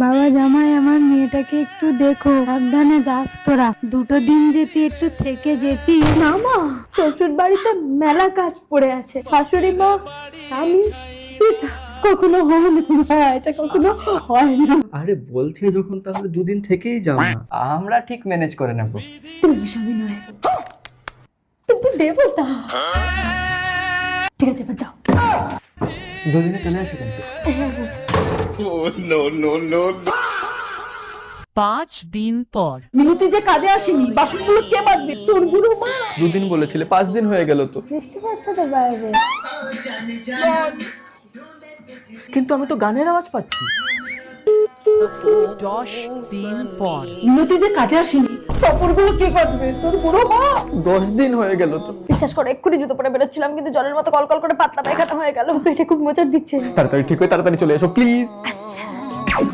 বাবা জামাই, আমার মেয়েটাকে একটু দেখো, সাবধানে যাস তোরা, 2 দিন যেতি একটু থেকে যেতি। না মা, শ্বশুর বাড়িতে মেলা কাজ পড়ে আছে, শাশুড়ি মা আমি, এটা কখনো হবে না, এটা কখনো হয় না। আরে বলছে যখন তাহলে 2 দিন থেকেই যাও না, আমরা ঠিক ম্যানেজ করে নেবো। তুমি স্বামী নয়, তুমি দেবতা। ঠিক আছে, এবার যাও। 2 দিনে চলে আসো কিন্তু। 5 দিন পর। মিনতি যে কাজে আসেনি, বাসনগুলো কে মাজবে? তোর বুড়ো মা। 2 দিন বলেছিলে, 5 দিন হয়ে গেল তো। বৃষ্টি পড়ছে তো বাইরে। কিন্তু আমি তো গানের আওয়াজ পাচ্ছি। 10 দিন পর। মিনতি যে কাজে আসেনি, কাপড়গুলো কে কাচবে? তোর বুড়ো মা। 10 দিন হয়ে গেল তো। বিশ্বাস করে এক্ষুনি জুতো পরে বেরোচ্ছিলাম, কিন্তু জলের মতো কলকল করে পাতলা পায়খানা হয়ে গেল। এটা খুব মোচড় দিচ্ছে। তাড়াতাড়ি ঠিক হয়ে তাড়াতাড়ি চলে এসো প্লিজ। আচ্ছা।